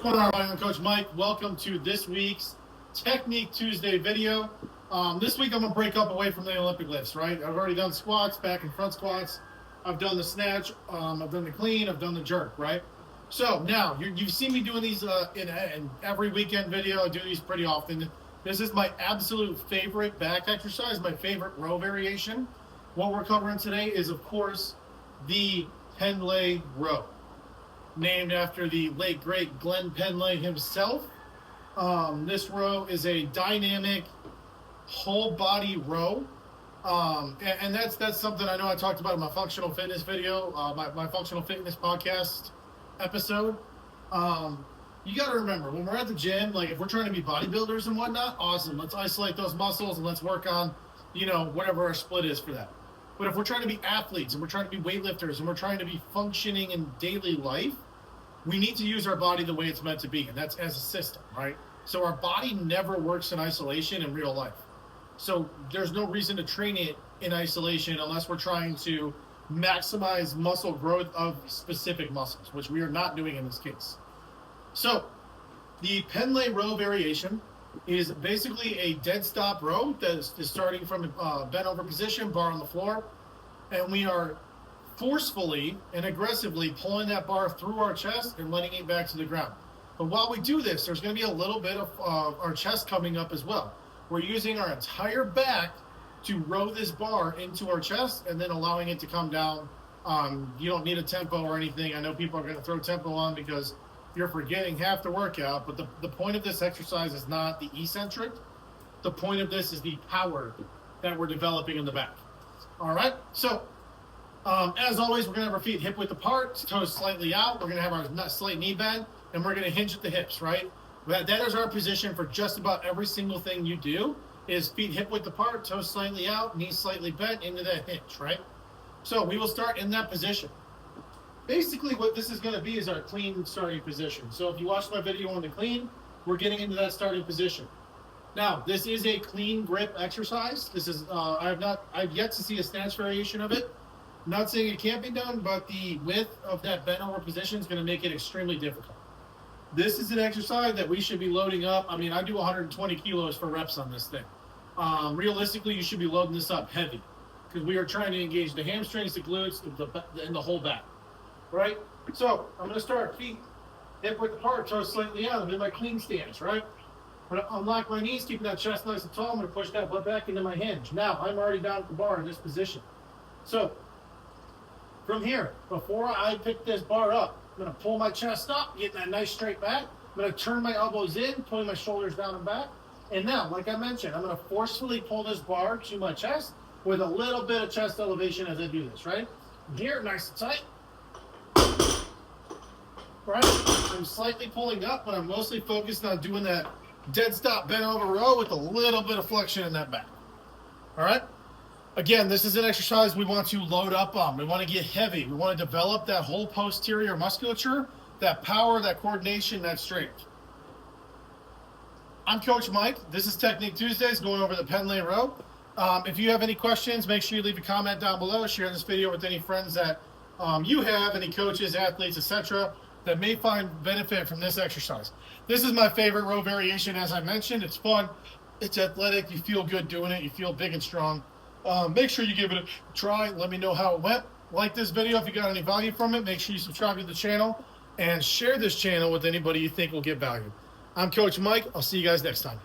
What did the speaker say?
What's going on, everybody? I'm Coach Mike. Welcome to this week's Technique Tuesday video. This week I'm going to break up away from the Olympic lifts, right? I've already done squats, back and front squats. I've done the snatch, I've done the clean, I've done the jerk, right? So now, you've seen me doing these in every weekend video. I do these pretty often. This is my absolute favorite back exercise, my favorite row variation. What we're covering today is, of course, the Pendlay Row, named after the late, great Glenn Pendlay himself. This row is a dynamic whole body row. And that's something I know I talked about in my functional fitness video, my functional fitness podcast episode. You got to remember, when we're at the gym, like if we're trying to be bodybuilders and whatnot, awesome. Let's isolate those muscles and let's work on, whatever our split is for that. But if we're trying to be athletes and we're trying to be weightlifters and we're trying to be functioning in daily life, we need to use our body the way it's meant to be, and that's as a system, right? So our body never works in isolation in real life. So there's no reason to train it in isolation unless we're trying to maximize muscle growth of specific muscles, which we are not doing in this case. So the Pendlay Row variation is basically a dead stop row that is starting from a bent over position, bar on the floor, and we are forcefully and aggressively pulling that bar through our chest and letting it back to the ground. But while we do this, there's going to be a little bit of our chest coming up as well. We're using our entire back to row this bar into our chest and then allowing it to come down. You don't need a tempo or anything. I know people are going to throw tempo on because you're forgetting half the workout, but the point of this exercise is not the eccentric. The point of this is the power that we're developing in the back. All right, so as always, we're going to have our feet hip width apart, toes slightly out. We're going to have our slight knee bend, and we're going to hinge at the hips, right? That is our position for just about every single thing you do, is feet hip width apart, toes slightly out, knees slightly bent into that hinge, right? So we will start in that position. Basically, what this is going to be is our clean starting position. So if you watched my video on the clean, we're getting into that starting position. Now, this is a clean grip exercise. This is I've yet to see a snatch variation of it. I'm not saying it can't be done, but the width of that bent over position is going to make it extremely difficult. This is an exercise that we should be loading up. I mean, I do 120 kilos for reps on this thing. Realistically, you should be loading this up heavy because we are trying to engage the hamstrings, the glutes, and the whole back. Right? So I'm going to start feet hip width apart, toes slightly out. I'm in my clean stance, right? I'm going to unlock my knees, keeping that chest nice and tall. I'm going to push that butt back into my hinge. Now, I'm already down at the bar in this position. So from here, before I pick this bar up, I'm going to pull my chest up, getting that nice straight back. I'm going to turn my elbows in, pulling my shoulders down and back. And now, like I mentioned, I'm going to forcefully pull this bar to my chest with a little bit of chest elevation as I do this, right? Here, nice and tight. Right? I'm slightly pulling up, but I'm mostly focused on doing that dead stop bent over row with a little bit of flexion in that back. All right? Again, this is an exercise we want to load up on. We want to get heavy. We want to develop that whole posterior musculature, that power, that coordination, that strength. I'm Coach Mike. This is Technique Tuesdays, going over the Pendlay Row. If you have any questions, make sure you leave a comment down below. Share this video with any friends that you have, any coaches, athletes, etc., that may find benefit from this exercise. This is my favorite row variation, as I mentioned. It's fun. It's athletic. You feel good doing it. You feel big and strong. Make sure you give it a try. Let me know how it went. Like this video if you got any value from it. Make sure you subscribe to the channel and share this channel with anybody you think will get value. I'm Coach Mike. I'll see you guys next time.